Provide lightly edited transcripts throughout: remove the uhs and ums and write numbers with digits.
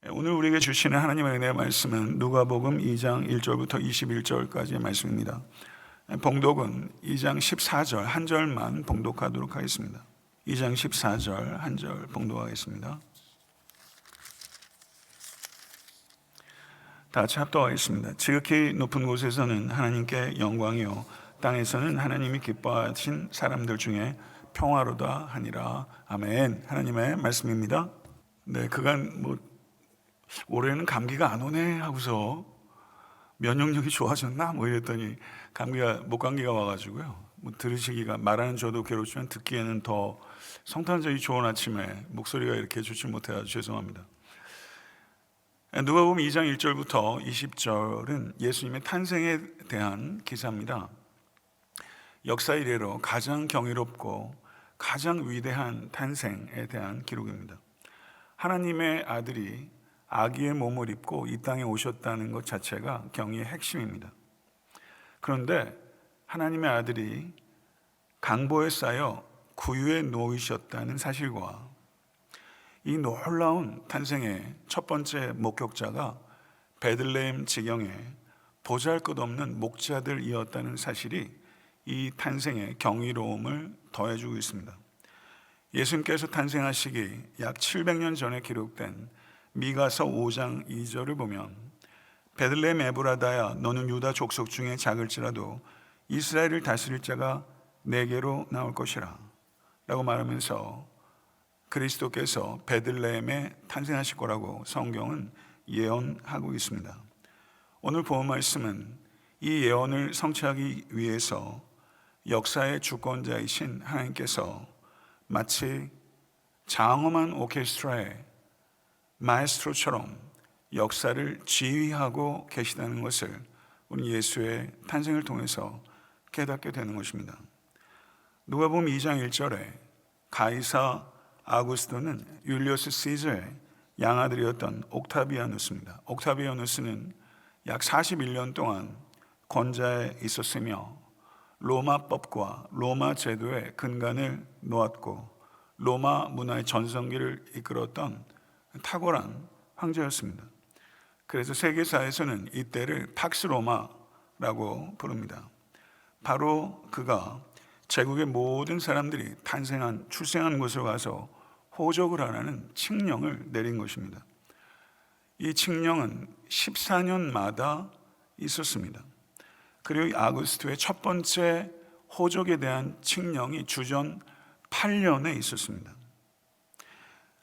오늘 우리에게 주시는 하나님의 은혜의 말씀은 누가복음 2장 1절부터 21절까지의 말씀입니다. 봉독은 2장 14절 한 절만 봉독하도록 하겠습니다. 2장 14절 한 절 봉독하겠습니다. 다 같이 합독하겠습니다. 지극히 높은 곳에서는 하나님께 영광이요 땅에서는 하나님이 기뻐하신 사람들 중에 평화로다 하니라. 아멘. 하나님의 말씀입니다. 네, 그간 올해는 감기가 안 오네 하고서 면역력이 좋아졌나 이랬더니 목감기가 와가지고요. 들으시기가, 말하는 저도 괴롭지만 듣기에는 더 성탄절이 좋은 아침에 목소리가 이렇게 좋지 못해서 죄송합니다. 누가복음 2장 1절부터 20절은 예수님의 탄생에 대한 기사입니다. 역사 이래로 가장 경이롭고 가장 위대한 탄생에 대한 기록입니다. 하나님의 아들이 아기의 몸을 입고 이 땅에 오셨다는 것 자체가 경의의 핵심입니다. 그런데 하나님의 아들이 강보에 쌓여 구유에 놓이셨다는 사실과 이 놀라운 탄생의 첫 번째 목격자가 베들레헴 지경에 보잘것없는 목자들이었다는 사실이 이 탄생의 경이로움을 더해주고 있습니다. 예수님께서 탄생하시기 약 700년 전에 기록된 미가서 5장 2절을 보면 베들레헴 에브라다야 너는 유다 족속 중에 작을지라도 이스라엘을 다스릴 자가 내게로 나올 것이라 라고 말하면서 그리스도께서 베들레헴에 탄생하실 거라고 성경은 예언하고 있습니다. 오늘 본 말씀은 이 예언을 성취하기 위해서 역사의 주권자이신 하나님께서 마치 장엄한 오케스트라의 마에스트로처럼 역사를 지휘하고 계시다는 것을 우리 예수의 탄생을 통해서 깨닫게 되는 것입니다. 누가복음 2장 1절에 가이사 아구스토는 율리우스 시저의 양아들이었던 옥타비아누스입니다. 옥타비아누스는 약 41년 동안 권좌에 있었으며 로마법과 로마 제도의 근간을 놓았고 로마 문화의 전성기를 이끌었던 탁월한 황제였습니다. 그래서 세계사에서는 이때를 팍스 로마라고 부릅니다. 바로 그가 제국의 모든 사람들이 출생한 곳으로 가서 호적을 하라는 칙령을 내린 것입니다. 이 칙령은 14년마다 있었습니다. 그리고 이 아구스토의 첫 번째 호적에 대한 칙령이 주전 8년에 있었습니다.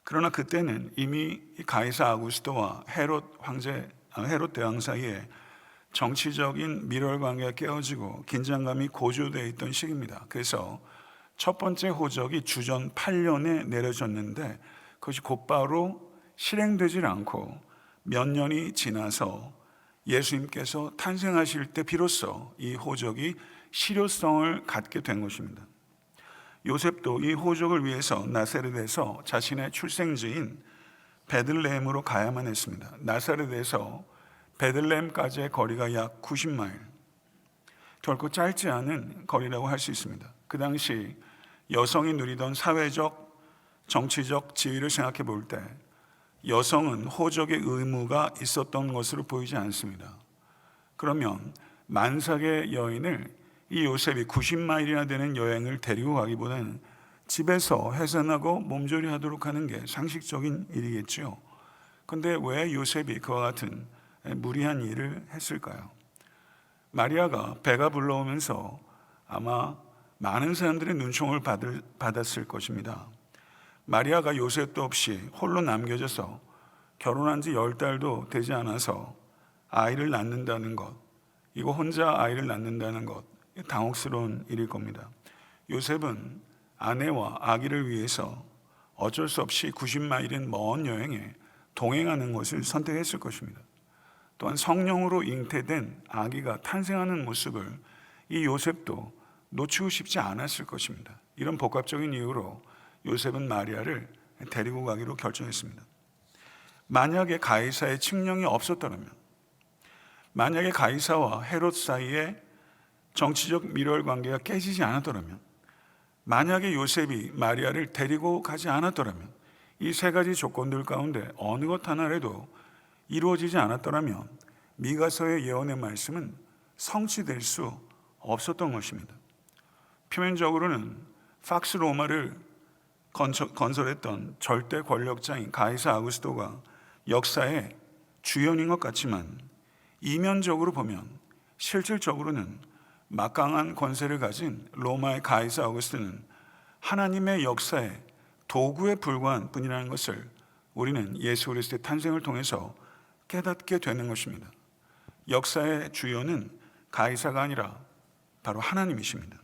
그러나 그때는 이미 가이사 아구스토와 헤롯 대왕 사이에 정치적인 밀월 관계가 깨어지고 긴장감이 고조되어 있던 시기입니다. 그래서 첫 번째 호적이 주전 8년에 내려졌는데 그것이 곧바로 실행되질 않고 몇 년이 지나서 예수님께서 탄생하실 때 비로소 이 호적이 실효성을 갖게 된 것입니다. 요셉도 이 호적을 위해서 나사렛에서 자신의 출생지인 베들레헴으로 가야만 했습니다. 나사렛에서 베들레헴까지의 거리가 약 90마일, 결코 짧지 않은 거리라고 할 수 있습니다. 그 당시 여성이 누리던 사회적, 정치적 지위를 생각해 볼 때 여성은 호적의 의무가 있었던 것으로 보이지 않습니다. 그러면 만삭의 여인을 이 요셉이 90마일이나 되는 여행을 데리고 가기보다는 집에서 해산하고 몸조리 하도록 하는 게 상식적인 일이겠죠. 그런데 왜 요셉이 그와 같은 무리한 일을 했을까요? 마리아가 배가 불러오면서 아마 많은 사람들의 눈총을 받았을 것입니다. 마리아가 요셉도 없이 홀로 남겨져서 결혼한 지 10달도 되지 않아서 아이를 낳는다는 것, 이거 혼자 아이를 낳는다는 것, 당혹스러운 일일 겁니다. 요셉은 아내와 아기를 위해서 어쩔 수 없이 90마일인 먼 여행에 동행하는 것을 선택했을 것입니다. 또한 성령으로 잉태된 아기가 탄생하는 모습을 이 요셉도 놓치고 싶지 않았을 것입니다. 이런 복합적인 이유로 요셉은 마리아를 데리고 가기로 결정했습니다. 만약에 가이사의 칙령이 없었더라면, 만약에 가이사와 헤롯 사이에 정치적 밀월 관계가 깨지지 않았더라면, 만약에 요셉이 마리아를 데리고 가지 않았더라면, 이 세 가지 조건들 가운데 어느 것 하나라도 이루어지지 않았더라면 미가서의 예언의 말씀은 성취될 수 없었던 것입니다. 표면적으로는 팍스 로마를 건설했던 절대 권력자인 가이사 아구스토가 역사의 주연인 것 같지만, 이면적으로 보면 실질적으로는 막강한 권세를 가진 로마의 가이사 아구스토는 하나님의 역사의 도구에 불과한 뿐이라는 것을 우리는 예수 그리스도의 탄생을 통해서 깨닫게 되는 것입니다. 역사의 주연은 가이사가 아니라 바로 하나님이십니다.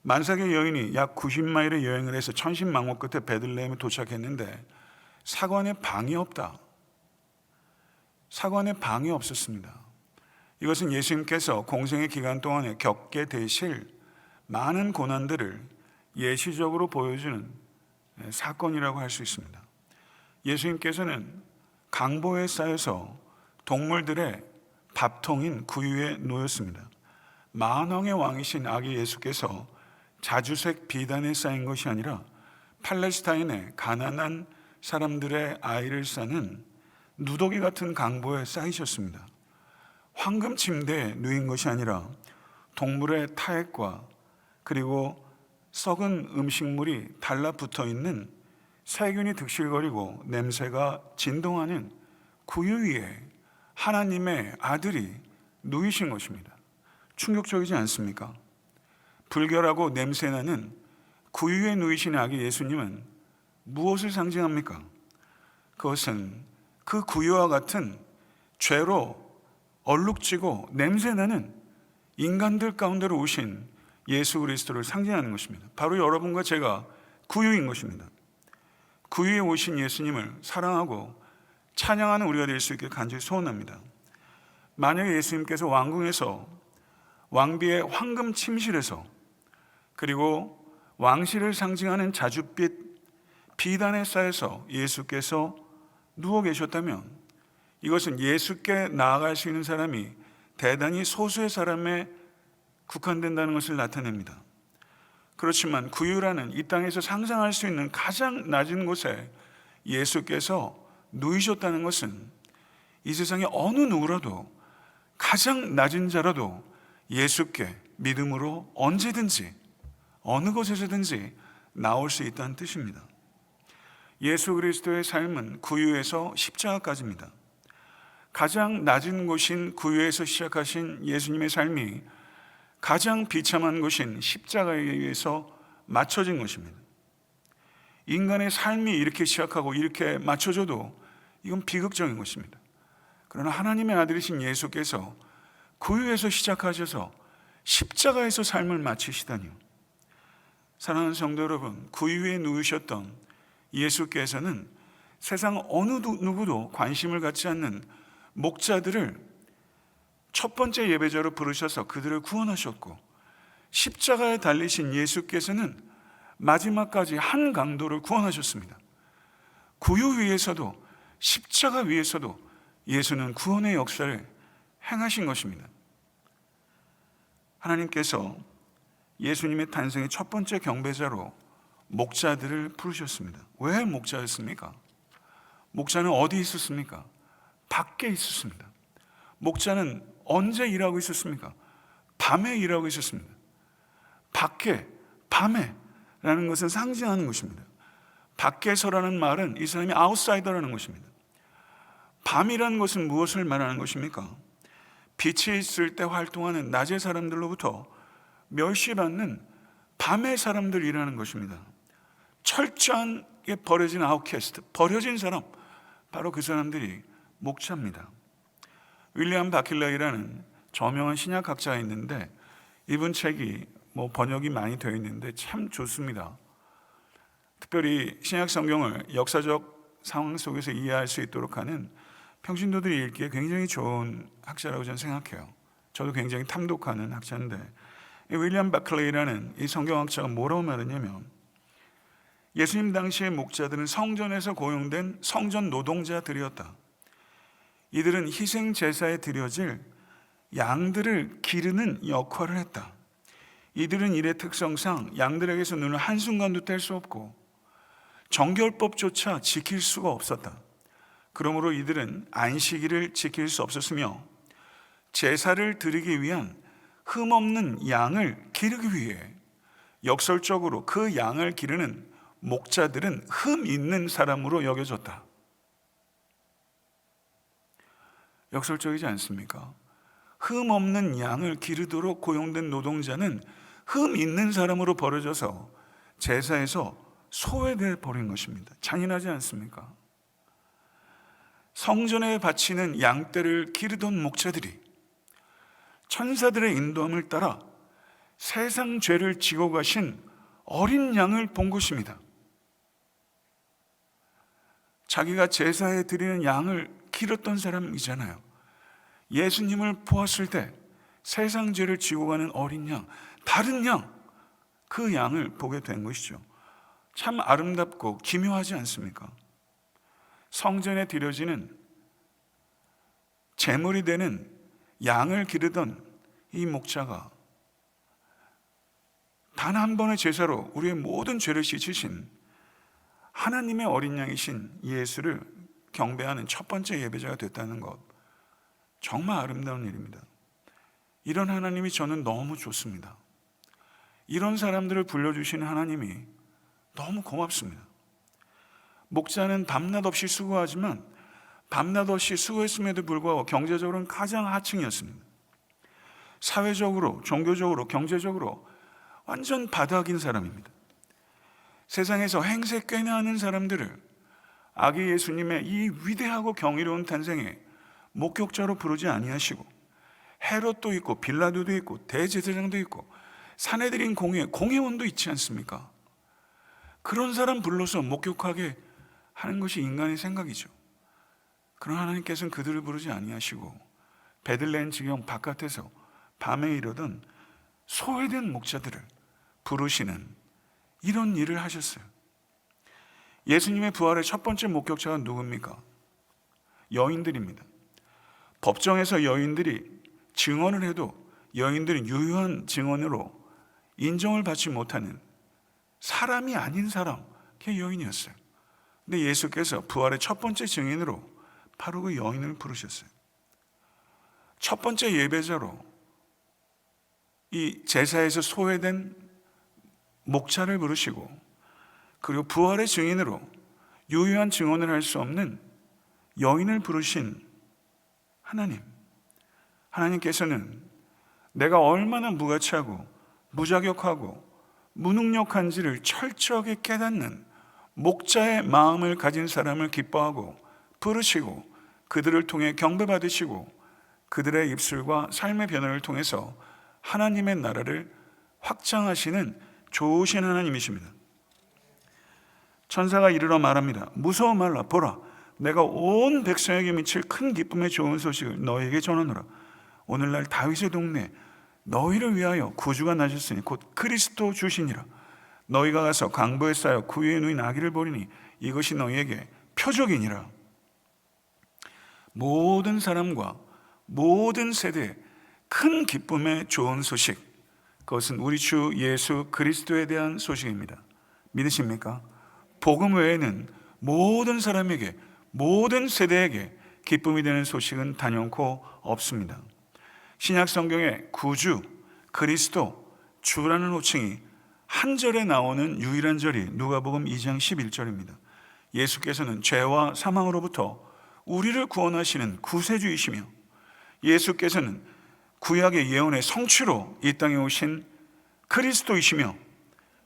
만삭의 여인이 약 90마일의 여행을 해서 천신만고 끝에 베들레헴에 도착했는데 사관에 방이 없다. 사관에 방이 없었습니다. 이것은 예수님께서 공생의 기간 동안에 겪게 되실 많은 고난들을 예시적으로 보여주는 사건이라고 할 수 있습니다. 예수님께서는 강보에 쌓여서 동물들의 밥통인 구유에 놓였습니다. 만왕의 왕이신 아기 예수께서 자주색 비단에 쌓인 것이 아니라 팔레스타인의 가난한 사람들의 아이를 싸는 누더기 같은 강보에 쌓이셨습니다. 황금 침대에 누인 것이 아니라 동물의 타액과 그리고 썩은 음식물이 달라붙어 있는 세균이 득실거리고 냄새가 진동하는 구유 위에 하나님의 아들이 누이신 것입니다. 충격적이지 않습니까? 불결하고 냄새나는 구유에 누이신 아기 예수님은 무엇을 상징합니까? 그것은 그 구유와 같은 죄로 얼룩지고 냄새나는 인간들 가운데로 오신 예수 그리스도를 상징하는 것입니다. 바로 여러분과 제가 구유인 것입니다. 구유에 오신 예수님을 사랑하고 찬양하는 우리가 될 수 있게 간절히 소원합니다. 만약에 예수님께서 왕궁에서 왕비의 황금 침실에서 그리고 왕실을 상징하는 자줏빛 비단에 쌓여서 예수께서 누워 계셨다면 이것은 예수께 나아갈 수 있는 사람이 대단히 소수의 사람에 국한된다는 것을 나타냅니다. 그렇지만 구유라는 이 땅에서 상상할 수 있는 가장 낮은 곳에 예수께서 누이셨다는 것은 이 세상의 어느 누구라도 가장 낮은 자라도 예수께 믿음으로 언제든지 어느 곳에서든지 나올 수 있다는 뜻입니다. 예수 그리스도의 삶은 구유에서 십자가까지입니다. 가장 낮은 곳인 구유에서 시작하신 예수님의 삶이 가장 비참한 곳인 십자가에 의해서 맞춰진 것입니다. 인간의 삶이 이렇게 시작하고 이렇게 맞춰져도 이건 비극적인 것입니다. 그러나 하나님의 아들이신 예수께서 구유에서 시작하셔서 십자가에서 삶을 마치시다니요. 사랑하는 성도 여러분, 구유에 누우셨던 예수께서는 세상 어느 누구도 관심을 갖지 않는 목자들을 첫 번째 예배자로 부르셔서 그들을 구원하셨고, 십자가에 달리신 예수께서는 마지막까지 한 강도를 구원하셨습니다. 구유 위에서도 십자가 위에서도 예수는 구원의 역사를 행하신 것입니다. 하나님께서 예수님의 탄생의 첫 번째 경배자로 목자들을 부르셨습니다. 왜 목자였습니까? 목자는 어디 있었습니까? 밖에 있었습니다. 목자는 언제 일하고 있었습니까? 밤에 일하고 있었습니다. 밖에, 밤에 라는 것은 상징하는 것입니다. 밖에서라는 말은 이 사람이 아웃사이더라는 것입니다. 밤이라는 것은 무엇을 말하는 것입니까? 빛이 있을 때 활동하는 낮의 사람들로부터 멸시받는 밤의 사람들이라는 것입니다. 철저하게 버려진 아웃캐스트, 버려진 사람, 바로 그 사람들이 목자입니다. 윌리엄 바킬러이라는 저명한 신약학자가 있는데 이분 책이 번역이 많이 되어 있는데 참 좋습니다. 특별히 신약 성경을 역사적 상황 속에서 이해할 수 있도록 하는 평신도들이 읽기에 굉장히 좋은 학자라고 저는 생각해요. 저도 굉장히 탐독하는 학자인데 이 윌리엄 바클레이라는 이 성경학자가 뭐라고 말하냐면, 예수님 당시의 목자들은 성전에서 고용된 성전 노동자들이었다. 이들은 희생 제사에 드려질 양들을 기르는 역할을 했다. 이들은 일의 특성상 양들에게서 눈을 한순간도 뗄 수 없고 정결법조차 지킬 수가 없었다. 그러므로 이들은 안식일을 지킬 수 없었으며 제사를 드리기 위한 흠없는 양을 기르기 위해 역설적으로 그 양을 기르는 목자들은 흠 있는 사람으로 여겨졌다. 역설적이지 않습니까? 흠 없는 양을 기르도록 고용된 노동자는 흠 있는 사람으로 버려져서 제사에서 소외돼 버린 것입니다. 잔인하지 않습니까? 성전에 바치는 양떼를 기르던 목자들이 천사들의 인도함을 따라 세상 죄를 지고 가신 어린 양을 본 것입니다. 자기가 제사에 드리는 양을 기르던 사람이잖아요. 예수님을 보았을 때 세상 죄를 지고 가는 어린 양, 다른 양, 그 양을 보게 된 것이죠. 참 아름답고 기묘하지 않습니까? 성전에 드려지는 제물이 되는 양을 기르던 이 목자가 단 한 번의 제사로 우리의 모든 죄를 씻으신 하나님의 어린 양이신 예수를 경배하는 첫 번째 예배자가 됐다는 것, 정말 아름다운 일입니다. 이런 하나님이 저는 너무 좋습니다. 이런 사람들을 불러주시는 하나님이 너무 고맙습니다. 목자는 밤낮 없이 수고하지만 밤낮 없이 수고했음에도 불구하고 경제적으로는 가장 하층이었습니다. 사회적으로, 종교적으로, 경제적으로 완전 바닥인 사람입니다. 세상에서 행세 꽤나 하는 사람들을 아기 예수님의 이 위대하고 경이로운 탄생에 목격자로 부르지 아니하시고 헤롯도 있고 빌라도도 있고 대제사장도 있고 사내들인 공회원도 있지 않습니까? 그런 사람 불러서 목격하게 하는 것이 인간의 생각이죠. 그러나 하나님께서는 그들을 부르지 아니하시고 베들레헴 지경 바깥에서 밤에 이르던 소외된 목자들을 부르시는 이런 일을 하셨어요. 예수님의 부활의 첫 번째 목격자가 누굽니까? 여인들입니다. 법정에서 여인들이 증언을 해도 여인들은 유효한 증언으로 인정을 받지 못하는 사람이 아닌 사람, 그게 여인이었어요. 근데 예수께서 부활의 첫 번째 증인으로 바로 그 여인을 부르셨어요. 첫 번째 예배자로 이 제사에서 소외된 목자를 부르시고, 그리고 부활의 증인으로 유효한 증언을 할 수 없는 여인을 부르신 하나님께서는 내가 얼마나 무가치하고 무자격하고 무능력한지를 철저하게 깨닫는 목자의 마음을 가진 사람을 기뻐하고 부르시고 그들을 통해 경배받으시고 그들의 입술과 삶의 변화를 통해서 하나님의 나라를 확장하시는 좋으신 하나님이십니다. 천사가 이르러 말합니다. 무서워 말라. 보라, 내가 온 백성에게 미칠 큰 기쁨의 좋은 소식을 너희에게 전하노라. 오늘날 다윗의 동네 너희를 위하여 구주가 나셨으니 곧 그리스도 주시니라. 너희가 가서 강보에 쌓여 그 위에 누인 아기를 보리니 이것이 너희에게 표적이니라. 모든 사람과 모든 세대에 큰 기쁨의 좋은 소식, 그것은 우리 주 예수 그리스도에 대한 소식입니다. 믿으십니까? 복음 외에는 모든 사람에게, 모든 세대에게 기쁨이 되는 소식은 단연코 없습니다. 신약 성경에 구주, 그리스도, 주라는 호칭이 한 절에 나오는 유일한 절이 누가복음 2장 11절입니다. 예수께서는 죄와 사망으로부터 우리를 구원하시는 구세주이시며 예수께서는 구약의 예언의 성취로 이 땅에 오신 그리스도이시며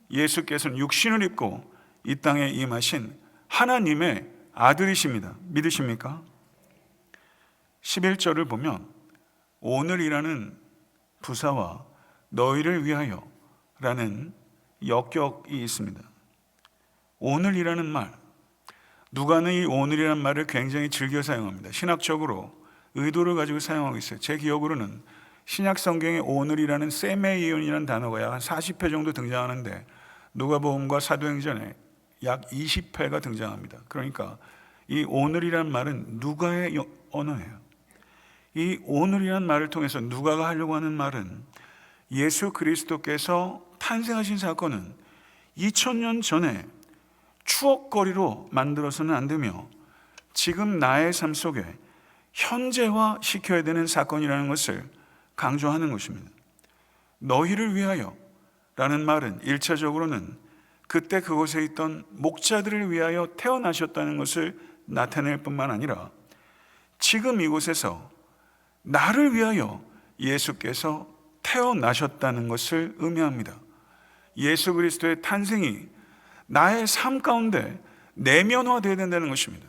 예수께서는 육신을 입고 이 땅에 임하신 하나님의 아들이십니다. 믿으십니까? 11절을 보면 오늘이라는 부사와 너희를 위하여 라는 역격이 있습니다. 오늘이라는 말, 누가는 이 오늘이라는 말을 굉장히 즐겨 사용합니다. 신학적으로 의도를 가지고 사용하고 있어요. 제 기억으로는 신약 성경에 오늘이라는 세메이온이라는 단어가 약 한 40회 정도 등장하는데 누가복음과 사도행전에 약 20회가 등장합니다. 그러니까 이 오늘이라는 말은 누가의 언어예요. 이 오늘이라는 말을 통해서 누가가 하려고 하는 말은 예수 그리스도께서 탄생하신 사건은 2000년 전에 추억거리로 만들어서는 안 되며 지금 나의 삶 속에 현재화 시켜야 되는 사건이라는 것을 강조하는 것입니다. 너희를 위하여 라는 말은 1차적으로는 그때 그곳에 있던 목자들을 위하여 태어나셨다는 것을 나타낼 뿐만 아니라 지금 이곳에서 나를 위하여 예수께서 태어나셨다는 것을 의미합니다. 예수 그리스도의 탄생이 나의 삶 가운데 내면화되어야 된다는 것입니다.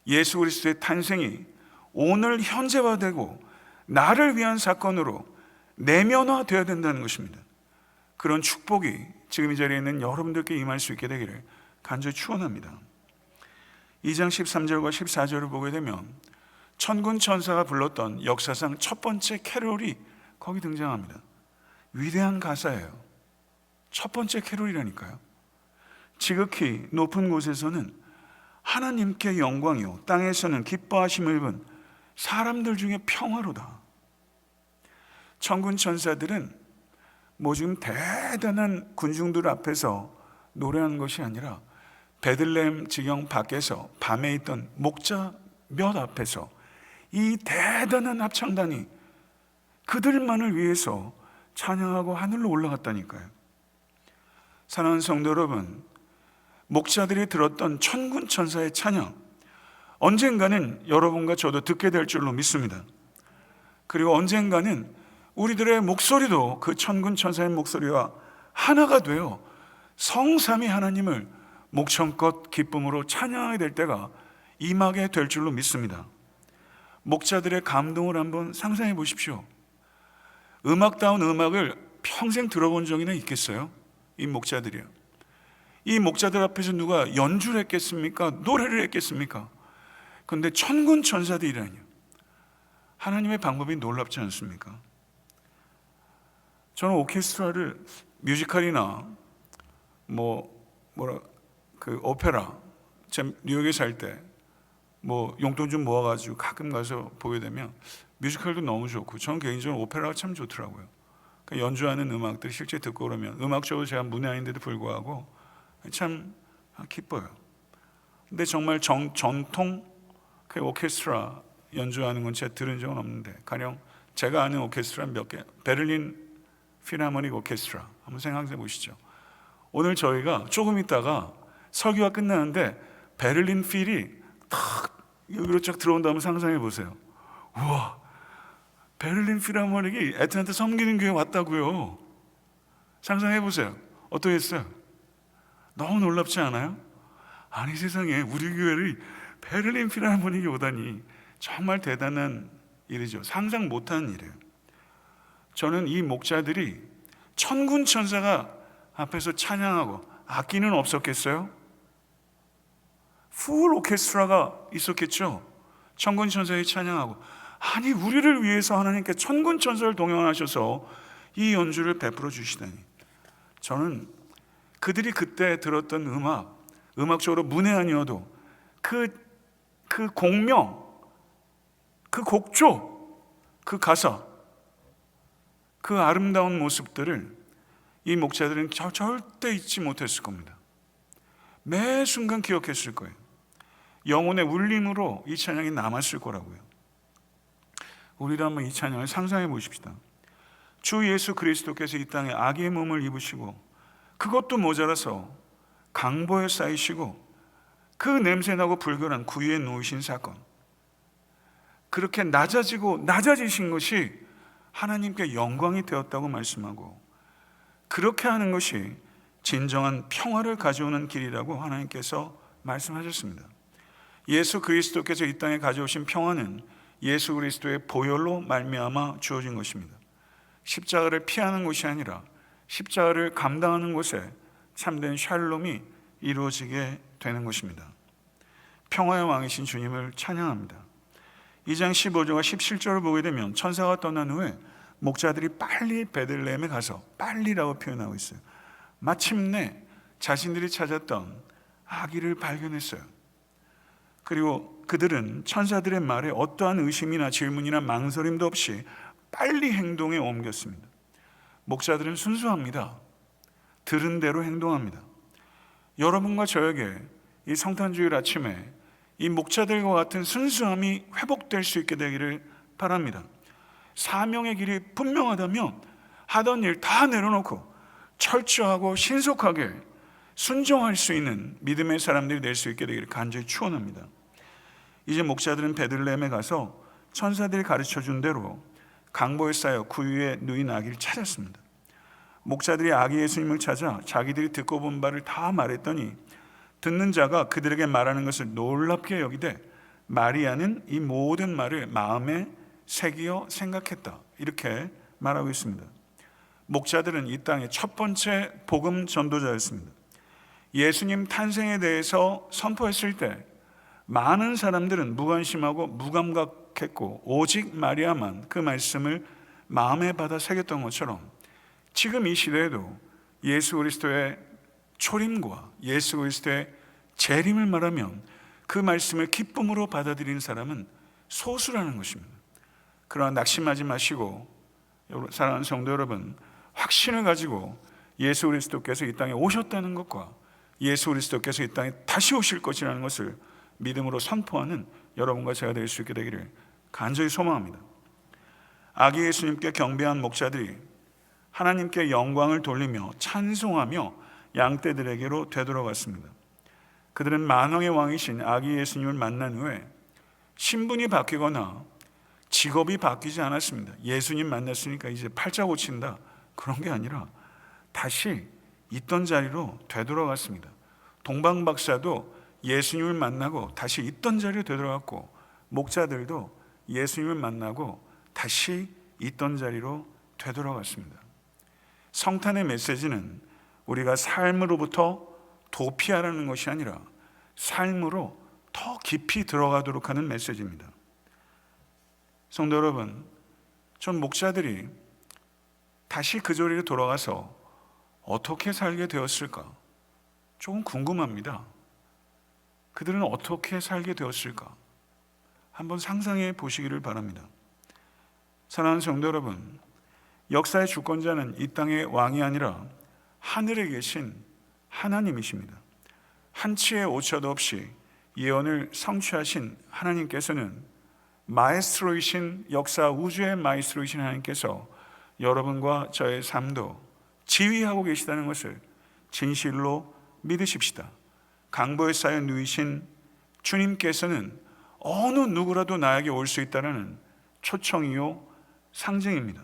예수 그리스도의 탄생이 오늘 현재화되고 나를 위한 사건으로 내면화되어야 된다는 것입니다. 그런 축복이 지금 이 자리에 있는 여러분들께 임할 수 있게 되기를 간절히 축원합니다. 2장 13절과 14절을 보게 되면 천군 천사가 불렀던 역사상 첫 번째 캐롤이 거기 등장합니다. 위대한 가사예요. 첫 번째 캐롤이라니까요. 지극히 높은 곳에서는 하나님께 영광이요 땅에서는 기뻐하심을 입은 사람들 중에 평화로다. 천군 천사들은 지금 대단한 군중들 앞에서 노래하는 것이 아니라 베들레헴 지경 밖에서 밤에 있던 목자 몇 앞에서 이 대단한 합창단이 그들만을 위해서 찬양하고 하늘로 올라갔다니까요. 사랑하는 성도 여러분, 목자들이 들었던 천군 천사의 찬양, 언젠가는 여러분과 저도 듣게 될 줄로 믿습니다. 그리고 언젠가는 우리들의 목소리도 그 천군 천사의 목소리와 하나가 되어 성삼위 하나님을 목청껏 기쁨으로 찬양하게 될 때가 임하게 될 줄로 믿습니다. 목자들의 감동을 한번 상상해 보십시오. 음악다운 음악을 평생 들어본 적이나 있겠어요? 이 목자들이요. 이 목자들 앞에서 누가 연주를 했겠습니까? 노래를 했겠습니까? 그런데 천군 천사들이라니요. 하나님의 방법이 놀랍지 않습니까? 저는 오케스트라를 뮤지컬이나 오페라, 제가 뉴욕에 살 때 용돈 좀 모아가지고 가끔 가서 보게 되면 뮤지컬도 너무 좋고 저는 개인적으로 오페라가 참 좋더라고요. 그러니까 연주하는 음악들 실제 듣고 그러면 음악적으로 제가 문외한인데도 불구하고 참 기뻐요. 근데 정말 전통 그 오케스트라 연주하는 건 제가 들은 적은 없는데 가령 제가 아는 오케스트라 몇 개, 베를린 필하모닉 오케스트라 한번 생각해 보시죠. 오늘 저희가 조금 있다가 설교가 끝나는데 베를린 필이 탁 여기로 쫙 들어온다면 상상해 보세요. 우와, 베를린 필하모닉이 애틀랜타 섬기는 교회 왔다고요. 상상해 보세요. 어떠겠어요? 너무 놀랍지 않아요? 아니 세상에 우리 교회를 베를린 필하모닉이 오다니 정말 대단한 일이죠. 상상 못하는 일이에요. 저는 이 목자들이 천군 천사가 앞에서 찬양하고 악기는 없었겠어요? 풀 오케스트라가 있었겠죠. 천군 천사의 찬양하고 아니 우리를 위해서 하나님께 천군 천사를 동행하셔서 이 연주를 베풀어 주시다니. 저는 그들이 그때 들었던 음악적으로 문외한이어도 그 공명, 그 곡조, 그 가사, 그 아름다운 모습들을 이 목자들은 절대 잊지 못했을 겁니다. 매 순간 기억했을 거예요. 영혼의 울림으로 이 찬양이 남았을 거라고요. 우리도 한번 이 찬양을 상상해 보십시다. 주 예수 그리스도께서 이 땅에 악의 몸을 입으시고 그것도 모자라서 강보에 쌓이시고 그 냄새나고 불결한 구유에 놓이신 사건, 그렇게 낮아지신 것이 하나님께 영광이 되었다고 말씀하고 그렇게 하는 것이 진정한 평화를 가져오는 길이라고 하나님께서 말씀하셨습니다. 예수 그리스도께서 이 땅에 가져오신 평화는 예수 그리스도의 보혈로 말미암아 주어진 것입니다. 십자가를 피하는 것이 아니라 십자가를 감당하는 곳에 참된 샬롬이 이루어지게 되는 것입니다. 평화의 왕이신 주님을 찬양합니다. 2장 15절과 17절을 보게 되면 천사가 떠난 후에 목자들이 빨리 베들레헴에 가서, 빨리라고 표현하고 있어요. 마침내 자신들이 찾았던 아기를 발견했어요. 그리고 그들은 천사들의 말에 어떠한 의심이나 질문이나 망설임도 없이 빨리 행동에 옮겼습니다. 목자들은 순수합니다. 들은 대로 행동합니다. 여러분과 저에게 이 성탄주일 아침에 이 목자들과 같은 순수함이 회복될 수 있게 되기를 바랍니다. 사명의 길이 분명하다면 하던 일 다 내려놓고 철저하고 신속하게 순종할 수 있는 믿음의 사람들이 될 수 있게 되기를 간절히 축원합니다. 이제 목자들은 베들레헴에 가서 천사들이 가르쳐준 대로 강보에 쌓여 구유에 누인 아기를 찾았습니다. 목자들이 아기 예수님을 찾아 자기들이 듣고 본 바를 다 말했더니 듣는 자가 그들에게 말하는 것을 놀랍게 여기되 마리아는 이 모든 말을 마음에 새기어 생각했다. 이렇게 말하고 있습니다. 목자들은 이 땅의 첫 번째 복음 전도자였습니다. 예수님 탄생에 대해서 선포했을 때 많은 사람들은 무관심하고 무감각했고 오직 마리아만 그 말씀을 마음에 받아 새겼던 것처럼 지금 이 시대에도 예수 그리스도의 초림과 예수 그리스도의 재림을 말하면 그 말씀을 기쁨으로 받아들이는 사람은 소수라는 것입니다. 그러나 낙심하지 마시고 사랑하는 성도 여러분, 확신을 가지고 예수 그리스도께서 이 땅에 오셨다는 것과 예수 그리스도께서 이 땅에 다시 오실 것이라는 것을 믿음으로 선포하는 여러분과 제가 될 수 있게 되기를 간절히 소망합니다. 아기 예수님께 경배한 목자들이 하나님께 영광을 돌리며 찬송하며 양떼들에게로 되돌아갔습니다. 그들은 만왕의 왕이신 아기 예수님을 만난 후에 신분이 바뀌거나 직업이 바뀌지 않았습니다. 예수님 만났으니까 이제 팔자 고친다, 그런 게 아니라 다시 있던 자리로 되돌아갔습니다. 동방박사도 예수님을 만나고 다시 있던 자리로 되돌아갔고, 목자들도 예수님을 만나고 다시 있던 자리로 되돌아갔습니다. 성탄의 메시지는 우리가 삶으로부터 도피하라는 것이 아니라 삶으로 더 깊이 들어가도록 하는 메시지입니다. 성도 여러분, 전 목자들이 다시 그 자리로 돌아가서 어떻게 살게 되었을까? 조금 궁금합니다. 그들은 어떻게 살게 되었을까? 한번 상상해 보시기를 바랍니다. 사랑하는 성도 여러분, 역사의 주권자는 이 땅의 왕이 아니라 하늘에 계신 하나님이십니다. 한치의 오차도 없이 예언을 성취하신 하나님께서는 마에스트로이신, 역사 우주의 마에스트로이신 하나님께서 여러분과 저의 삶도 지휘하고 계시다는 것을 진실로 믿으십시다. 강보에 쌓여 누이신 주님께서는 어느 누구라도 나에게 올 수 있다는 초청이요 상징입니다.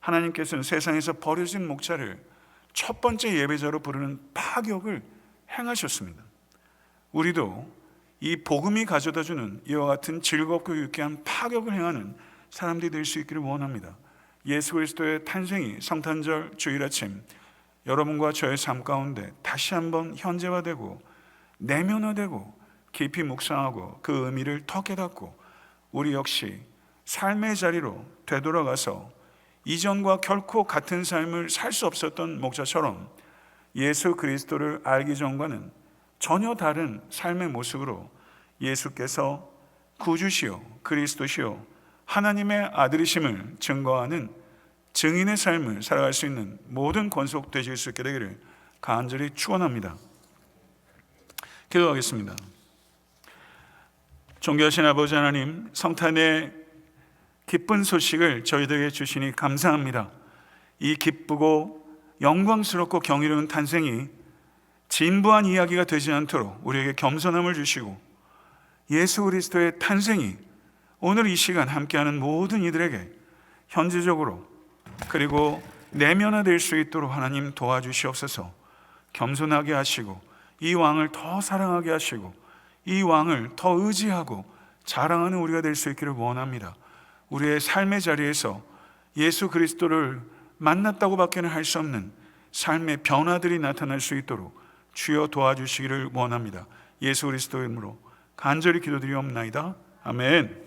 하나님께서는 세상에서 버려진 목자를 첫 번째 예배자로 부르는 파격을 행하셨습니다. 우리도 이 복음이 가져다주는 이와 같은 즐겁고 유쾌한 파격을 행하는 사람들이 될 수 있기를 원합니다. 예수 그리스도의 탄생이 성탄절 주일 아침 여러분과 저의 삶 가운데 다시 한번 현재화되고 내면화되고 깊이 묵상하고 그 의미를 더 깨닫고 우리 역시 삶의 자리로 되돌아가서 이전과 결코 같은 삶을 살 수 없었던 목자처럼 예수 그리스도를 알기 전과는 전혀 다른 삶의 모습으로 예수께서 구주시요 그리스도시요 하나님의 아들이심을 증거하는 증인의 삶을 살아갈 수 있는 모든 권속되실 수 있게 되기를 간절히 축원합니다. 기도하겠습니다. 존귀하신 아버지 하나님, 성탄의 기쁜 소식을 저희들에게 주시니 감사합니다. 이 기쁘고 영광스럽고 경이로운 탄생이 진부한 이야기가 되지 않도록 우리에게 겸손함을 주시고, 예수 그리스도의 탄생이 오늘 이 시간 함께하는 모든 이들에게 현지적으로 그리고 내면화될 수 있도록 하나님 도와주시옵소서. 겸손하게 하시고 이 왕을 더 사랑하게 하시고 이 왕을 더 의지하고 자랑하는 우리가 될 수 있기를 원합니다. 우리의 삶의 자리에서 예수 그리스도를 만났다고 밖에는 할 수 없는 삶의 변화들이 나타날 수 있도록 주여 도와주시기를 원합니다. 예수 그리스도의 이름으로 간절히 기도드리옵나이다. 아멘.